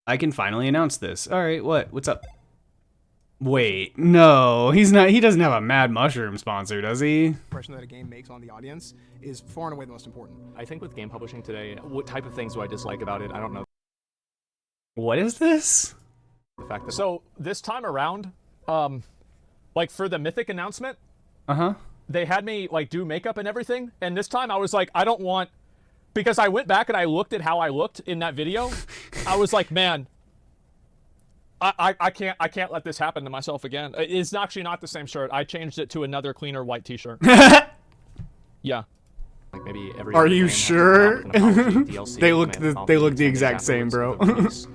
I can finally announce this. All right, what's up? Wait, no, he's not. He doesn't have a Mad Mushroom sponsor, does he? Impression that a game makes on the audience is far and away the most important. I think with game publishing today, what type of things do I dislike about it? I don't know. What is this? The fact that so this time around, like for the Mythic announcement, they had me like do makeup and everything, and this time I was like, I don't want, because I went back and I looked at how I looked in that video. I was like, man, I can't let this happen to myself again. It's actually not the same shirt. I changed it to another cleaner white t-shirt. Yeah. Like maybe every Are you sure? They look the exact same, bro.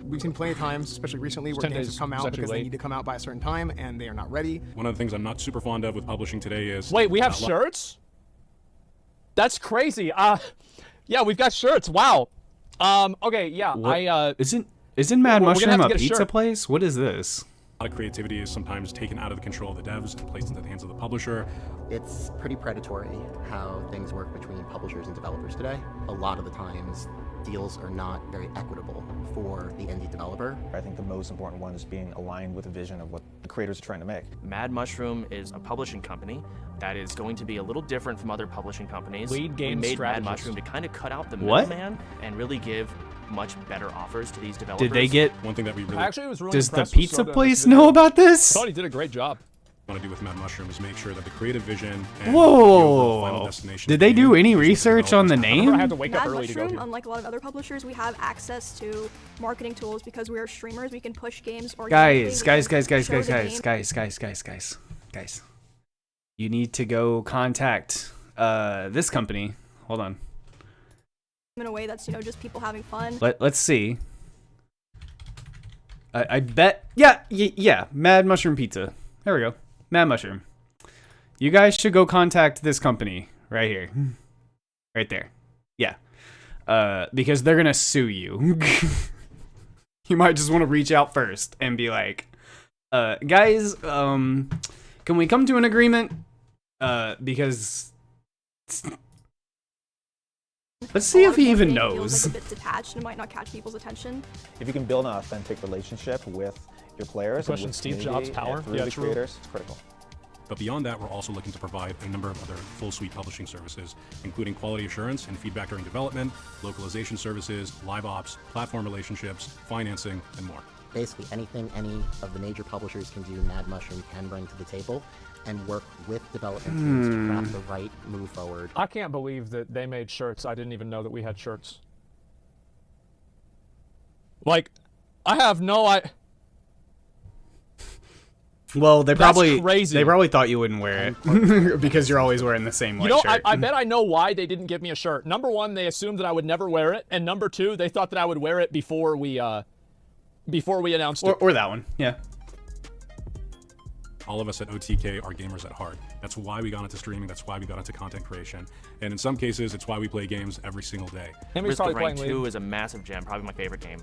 We've seen plenty of times, especially recently, where games have come out because they need to come out by a certain time and they are not ready. One of the things I'm not super fond of with publishing today is... Wait, we have shirts? That's crazy. Yeah, we've got shirts. Wow. Okay, yeah. What? Isn't Mad Mushroom a pizza place? What is this? A lot of creativity is sometimes taken out of the control of the devs and placed into the hands of the publisher. It's pretty predatory how things work between publishers and developers today. A lot of the times, deals are not very equitable for the indie developer. I think the most important one is being aligned with the vision of what the creators are trying to make. Mad Mushroom is a publishing company that is going to be a little different from other publishing companies. Lead game we made strategist. Mad Mushroom to kind of cut out the middleman and really give much better offers to these developers. Did they get... One thing that we really... Actually, was really Does the impressed with pizza Soda place in this video. know about this? I thought he did a great job. want to do with Mad Mushroom is make sure that the creative vision and Whoa! the final destination Did they do any research on the name? I had to wake up Mad early to go Mushroom, here. unlike a lot of other publishers, we have access to marketing tools because we are streamers. We can push games or Guys. You need to go contact this company. Hold on. in a way that's, you know, just people having fun. Let's see. I bet, yeah, Mad Mushroom Pizza. There we go, Mad Mushroom. You guys should go contact this company right here, right there. Yeah, because they're gonna sue you. You might just want to reach out first and be like, guys, can we come to an agreement? Because let's see if he even knows. Feels like a bit detached and might not catch people's attention. If you can build an authentic relationship with your players, Question and with Steve community Jobs' power? and through Yeah, the true. creators, it's critical. But beyond that, we're also looking to provide a number of other full suite publishing services, including quality assurance and feedback during development, localization services, live ops, platform relationships, financing, and more. Basically anything any of the major publishers can do, Mad Mushroom can bring to the table and work with development teams to craft the right move forward. I can't believe that they made shirts. I didn't even know that we had shirts. Like, I have no idea. Well, they probably crazy. They probably thought you wouldn't wear it because you're always wearing the same white shirt. I bet I know why they didn't give me a shirt. Number one, they assumed that I would never wear it, and number two, they thought that I would wear it before we announced it. Or that one, yeah. All of us at OTK are gamers at heart. That's why we got into streaming. That's why we got into content creation. And in some cases, it's why we play games every single day. Risk of Rain 2 is a massive gem, probably my favorite game.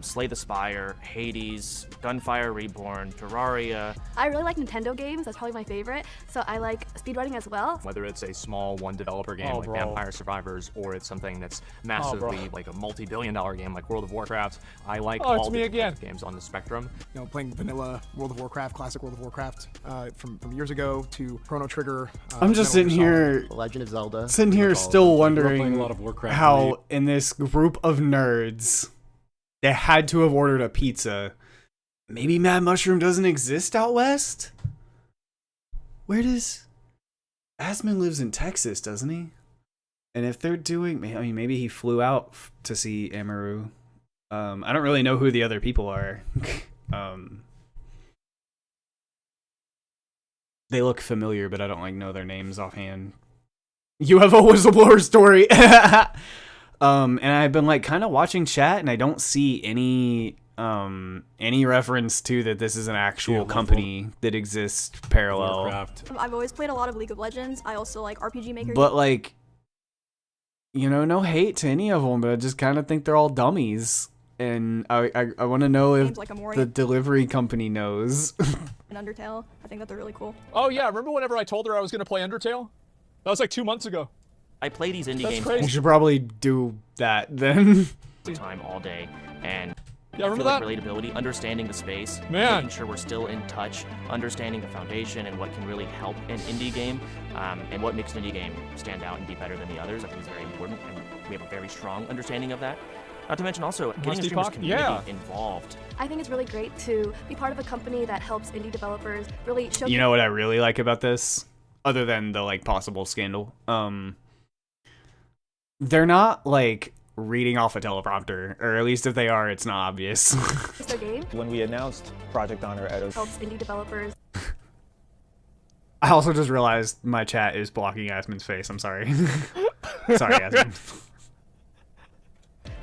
Slay the Spire, Hades, Gunfire Reborn, Terraria. I really like Nintendo games. That's probably my favorite. So I like speedrunning as well. Whether it's a small one-developer game like Vampire Survivors, or it's something that's massively like a multi-billion-dollar game like World of Warcraft, I like all the different games on the spectrum. You know, playing vanilla World of Warcraft, classic World of Warcraft from years ago to Chrono Trigger. I'm just sitting here, Legend of Zelda. sitting here still wondering a lot of Warcraft how in this group of nerds they had to have ordered a pizza. Maybe Mad Mushroom doesn't exist out west? Where does... Asmond lives in Texas, doesn't he? And if they're doing... I mean, maybe he flew out to see Amaru. I don't really know who the other people are. They look familiar, but I don't like know their names offhand. UFO whistleblower story. And I've been like kind of watching chat, and I don't see any reference to that this is an actual company that exists parallel. Warcraft. I've always played a lot of League of Legends. I also like RPG Maker. But like, you know, no hate to any of them, but I just kind of think they're all dummies. And I want to know if like the delivery company knows. and Undertale. I think that they're really cool. Oh yeah, remember whenever I told her I was going to play Undertale? That was like 2 months ago. I play these indie games You should probably do that then. all the time, all day, and Yeah, remember like that? relatability, understanding the space, Man. making sure we're still in touch, understanding the foundation and what can really help an indie game, and what makes an indie game stand out and be better than the others. I think is very important, and we have a very strong understanding of that. Not to mention also getting the streamers community involved. I think it's really great to be part of a company that helps indie developers really show. You know what I really like about this, other than the like possible scandal, they're not like reading off a teleprompter, or at least if they are, it's not obvious. Their game When we announced Project Honor at helps indie developers. I also just realized my chat is blocking Asmond's face. I'm sorry. Sorry, Asmond.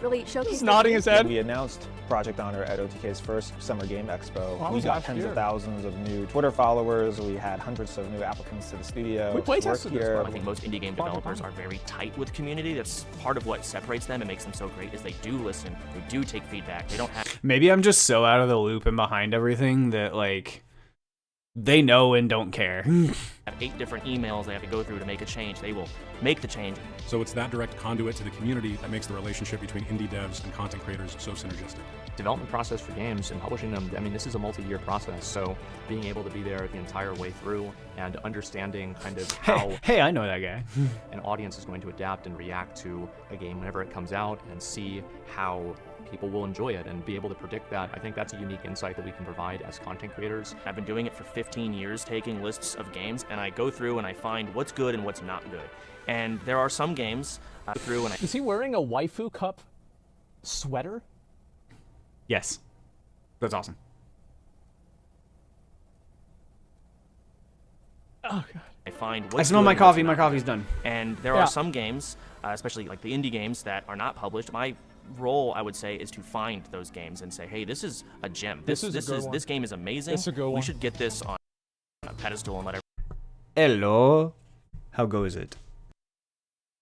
Really showcase. He's nodding his head. When we announced Project Honor at OTK's first Summer Game Expo, we got tens of thousands of new Twitter followers. We had hundreds of new applicants to the studio. We playtested this one. I think most indie game developers are very tight with community. That's part of what separates them and makes them so great is they do listen, they do take feedback. They don't have Maybe I'm just so out of the loop and behind everything that like they know and don't care. have 8 different emails they have to go through to make a change. They will make the change. So it's that direct conduit to the community that makes the relationship between indie devs and content creators so synergistic. Development process for games and publishing them, I mean, this is a multi-year process, so being able to be there the entire way through and understanding kind of how hey, I know that guy. an audience is going to adapt and react to a game whenever it comes out and see how people will enjoy it and be able to predict that. I think that's a unique insight that we can provide as content creators. I've been doing it for 15 years, taking lists of games, and I go through and I find what's good and what's not good. And there are some games I go through and I... Is he wearing a waifu cup sweater? Yes. That's awesome. Oh, God. I find what's I smell good my and what's coffee. My not coffee's good. done. And there are some games, especially like the indie games that are not published. My role, I would say, is to find those games and say, hey, this is a gem. This game is amazing. This is a good one. We should get this on a pedestal and let Hello. How goes it?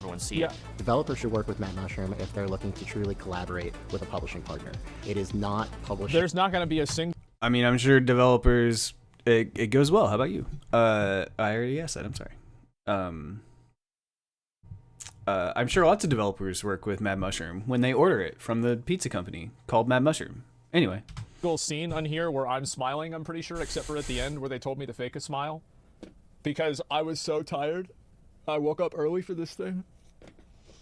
everyone see it. Developers should work with Mad Mushroom if they're looking to truly collaborate with a publishing partner. It is not publishing. There's not going to be a single... I mean, I'm sure developers, it goes well. How about you? I already asked that. I'm sorry. I'm sure lots of developers work with Mad Mushroom when they order it from the pizza company called Mad Mushroom. Anyway. Scene on here where I'm smiling, I'm pretty sure, except for at the end where they told me to fake a smile. Because I was so tired. I woke up early for this thing.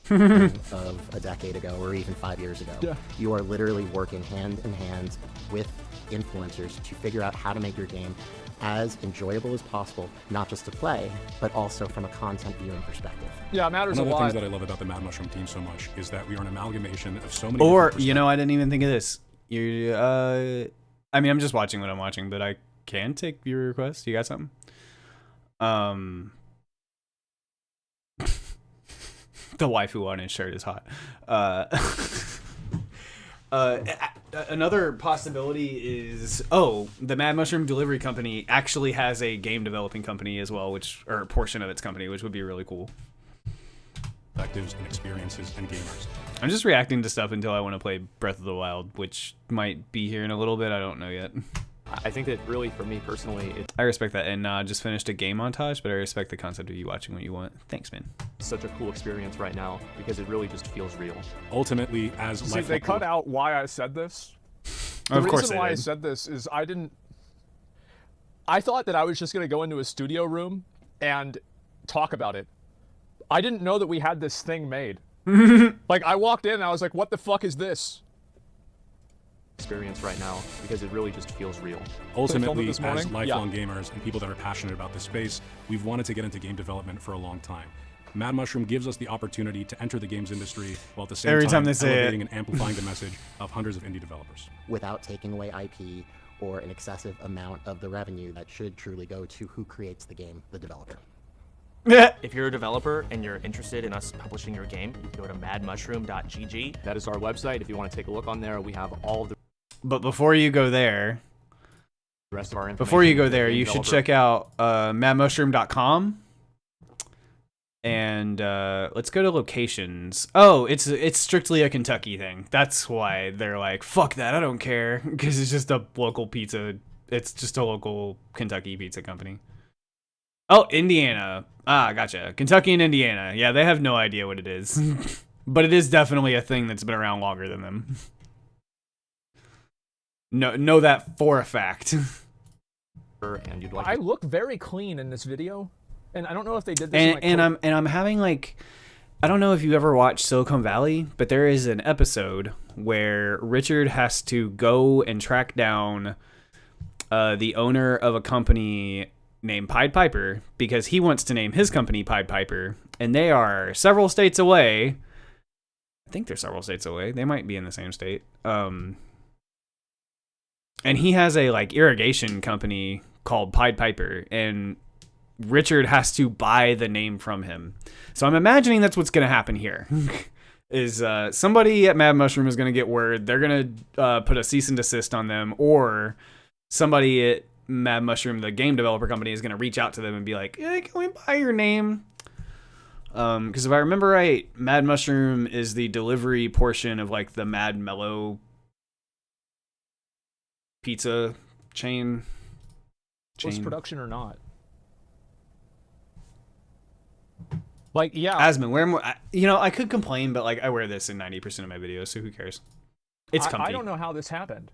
Of a decade ago or even 5 years ago. Yeah. You are literally working hand in hand with influencers to figure out how to make your game as enjoyable as possible, not just to play, but also from a content viewing perspective. Yeah, it matters a lot. One of the things that I love about the Mad Mushroom team so much is that we are an amalgamation of so many Or, different you know, I didn't even think of this. I mean, I'm just watching what I'm watching, but I can take viewer requests. You got something? The waifu on his shirt is hot. Another possibility is, the Mad Mushroom Delivery Company actually has a game developing company as well, or a portion of its company, which would be really cool. perspectives and experiences and gamers. I'm just reacting to stuff until I want to play Breath of the Wild, which might be here in a little bit. I don't know yet. I think that really, for me personally, I respect that. And just finished a game montage, but I respect the concept of you watching what you want. Thanks, man. it's such a cool experience right now because it really just feels real. Ultimately, as See, they cut out why I said this. The Of course reason they why I did. said this is I thought that I was just going to go into a studio room and talk about it. I didn't know that we had this thing made. Like, I walked in and I was like, what the fuck is this? Experience right now because it really just feels real. Ultimately, this as morning? lifelong gamers and people that are passionate about this space, we've wanted to get into game development for a long time. Mad Mushroom gives us the opportunity to enter the games industry while at the same Every time time they say elevating it. and amplifying the message of hundreds of indie developers. Without taking away IP or an excessive amount of the revenue that should truly go to who creates the game, the developer. If you're a developer and you're interested in us publishing your game, you can go to madmushroom.gg. That is our website. If you want to take a look on there, we have all of the But before you go there, rest of our information. Before you go there, Game you should developer. check out madmushroom.com. And let's go to locations. Oh, it's strictly a Kentucky thing. That's why they're like, fuck that, I don't care. Because it's just a local pizza. It's just a local Kentucky pizza company. Oh, Indiana. Ah, gotcha. Kentucky and Indiana. Yeah, they have no idea what it is. But it is definitely a thing that's been around longer than them. know that for a fact. And you'd like I look very clean in this video, and I don't know if they did this. I'm having like, I don't know if you ever watched Silicon Valley, but there is an episode where Richard has to go and track down the owner of a company named Pied Piper because he wants to name his company Pied Piper, and they are several states away. I think they're several states away. They might be in the same state. And he has a like irrigation company called Pied Piper, and Richard has to buy the name from him. So I'm imagining that's what's going to happen here. Is somebody at Mad Mushroom is going to get word. They're going to put a cease and desist on them, or somebody at Mad Mushroom, the game developer company, is going to reach out to them and be like, hey, can we buy your name? Because if I remember right, Mad Mushroom is the delivery portion of like the Mad Mellow pizza chain. Post-production or not. Like, yeah. Asmond, wear more. I could complain, but like I wear this in 90% of my videos, so who cares? It's comfy. I don't know how this happened.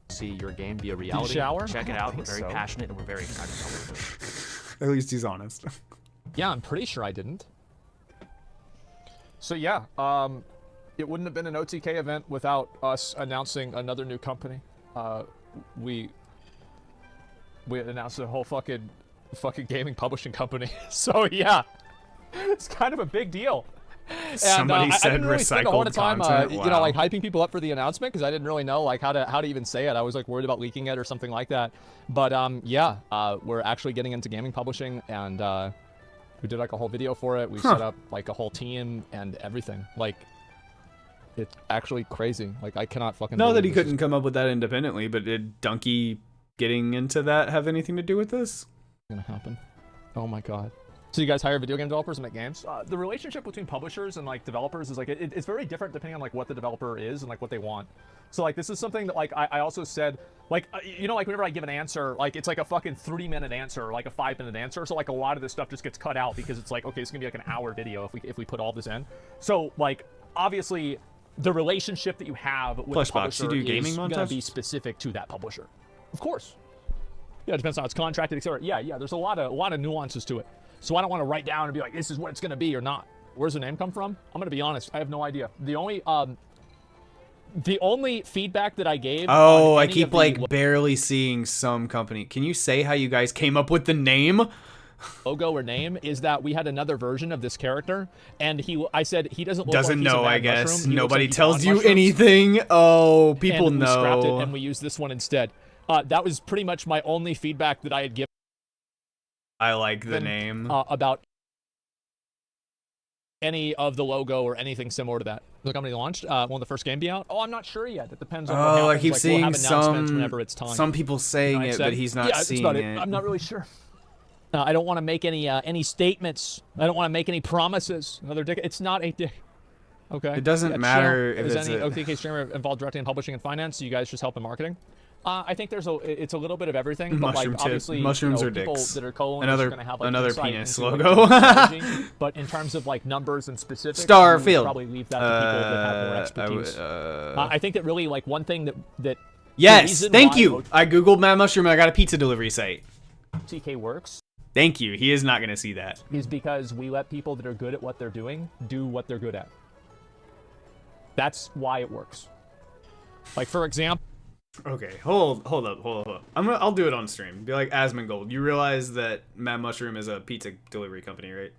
See your game be a reality. Shower? Check it out. We're very passionate and we're very excited to help with it. At least he's honest. Yeah, I'm pretty sure I didn't. So yeah, it wouldn't have been an OTK event without us announcing another new company. We announced a whole fucking gaming publishing company. So yeah, it's kind of a big deal. Somebody said I didn't really spend a whole lot of time, content. Wow. like hyping people up for the announcement because I didn't really know like how to even say it. I was like worried about leaking it or something like that. But yeah, we're actually getting into gaming publishing, and we did like a whole video for it. We set up like a whole team and everything. Like, it's actually crazy. Like, I cannot fucking. Know that he couldn't come up with that independently, but did Donkey getting into that have anything to do with this? Gonna happen. Oh my god. So you guys hire video game developers and make games? The relationship between publishers and like developers is like it's very different depending on like what the developer is and like what they want. So like this is something that like I also said like like whenever I give an answer, like it's like a fucking 3-minute answer or like a 5-minute answer. So like a lot of this stuff just gets cut out because it's like, okay, it's gonna be like an hour video if we put all this in. So like obviously the relationship that you have with the publisher is gonna be specific to that publisher. Of course. Yeah, it depends on how it's contracted, etc. Yeah, there's a lot of nuances to it. So I don't want to write down and be like, this is what it's going to be or not. Where's the name come from? I'm going to be honest. I have no idea. The only feedback that I gave. Oh, I keep like barely seeing some company. Can you say how you guys came up with the name? Logo or name is that we had another version of this character, and I said he doesn't look doesn't like he's know. a mad I guess mushroom. nobody like tells you anything. Oh, people and know. We scrapped it and we used this one instead. That was pretty much my only feedback that I had given. I like the name. About any of the logo or anything similar to that. The company launched. Will the first game be out? Oh, I'm not sure yet. It depends on what happens. I keep seeing we'll have announcements whenever it's time. Some people saying it, but he's not seeing it. I'm not really sure. I don't want to make any statements. I don't want to make any promises. Another dick. It's not a dick. Okay. It doesn't matter if it's it's any OTK streamer involved directly in publishing and finance. You guys just help in marketing. I think it's a little bit of everything, but like obviously mushrooms are people dicks. that are co-owners are going to have like another insight penis into, logo. But in terms of like numbers and specifics, Starfield. Probably leave that to people that have more expertise. I think that really like one thing that yes, thank you. I googled Mad Mushroom and I got a pizza delivery site. TK works. Thank you. He is not going to see that. Is because we let people that are good at what they're doing do what they're good at. That's why it works. Like for example. Okay, hold up. I'll do it on stream. Be like, Asmongold, you realize that Mad Mushroom is a pizza delivery company, right?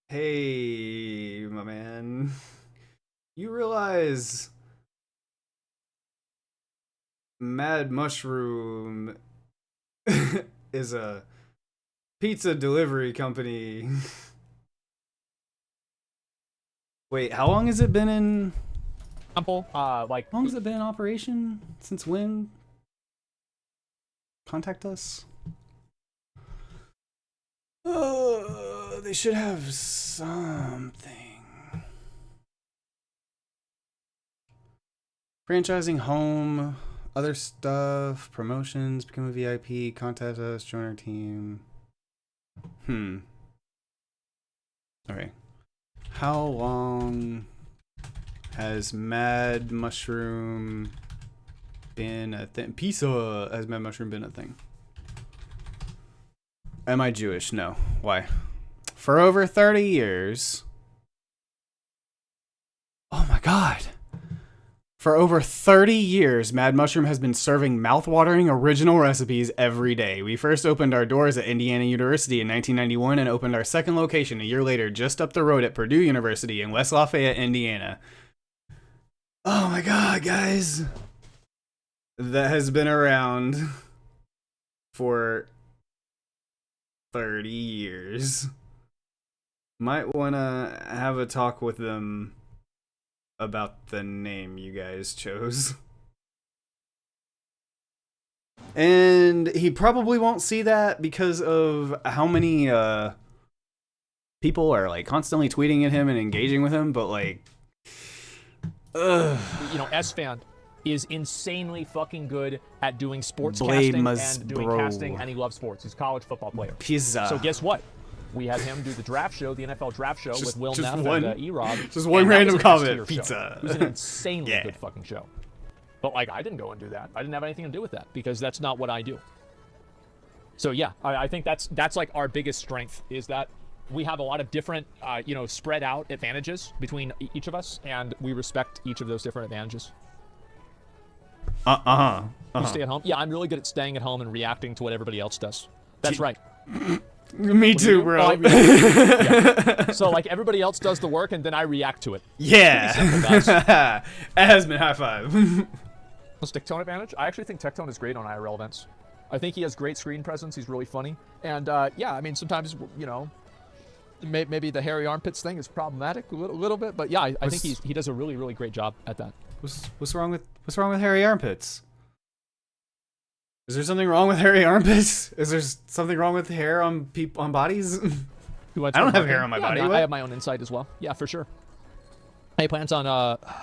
Hey, my man. You realize Mad Mushroom is a pizza delivery company. Wait, how long has it been in? Like how long has it been in operation? Since when? Contact us. They should have something. Franchising home, other stuff, promotions, become a VIP, contact us, join our team. Okay. How long has Mad Mushroom been a thing? Pizza has Mad Mushroom been a thing? Am I Jewish? No. Why? For over 30 years. Oh my god. For over 30 years, Mad Mushroom has been serving mouth-watering original recipes every day. We first opened our doors at Indiana University in 1991 and opened our second location a year later just up the road at Purdue University in West Lafayette, Indiana. Oh my god, guys. That has been around for 30 years. Might want to have a talk with them about the name you guys chose. And he probably won't see that because of how many people are like constantly tweeting at him and engaging with him, but like S-Fan is insanely fucking good at doing sports casting and doing casting, and he loves sports. He's a college football player. Pizza. So guess what? We had him do the draft show, the NFL draft show with Will Neff and E-Rob. Just one random comment. Pizza. It was an insanely good fucking show. But like, I didn't go and do that. I didn't have anything to do with that because that's not what I do. So yeah, I think that's like our biggest strength is that we have a lot of different, spread out advantages between each of us, and we respect each of those different advantages. You stay at home? Yeah, I'm really good at staying at home and reacting to what everybody else does. That's right. Me too, bro. Yeah. So like everybody else does the work and then I react to it. Yeah. Asmond, high five. Stick tone advantage? I actually think Tectone is great on IRL events. I think he has great screen presence. He's really funny. And yeah, I mean, sometimes, maybe the hairy armpits thing is problematic a little bit, but yeah, I think he does a really, really great job at that. What's wrong with hairy armpits? Is there something wrong with hairy armpits? Is there something wrong with hair on bodies? I don't have hair on my body. I have my own insight as well. Yeah, for sure. He plans on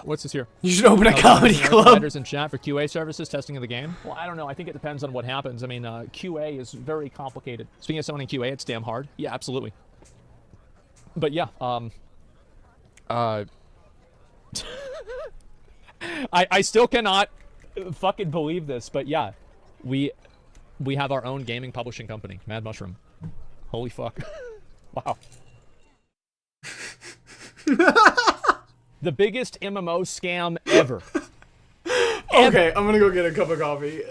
what's this here? You should open a comedy club. In chat for QA services, testing of the game. Well, I don't know. I think it depends on what happens. I mean, QA is very complicated. Speaking of someone in QA, it's damn hard. Yeah, absolutely. But yeah, I still cannot fucking believe this, but yeah. We have our own gaming publishing company, Mad Mushroom. Holy fuck. Wow. The biggest MMO scam ever. Okay, I'm gonna go get a cup of coffee.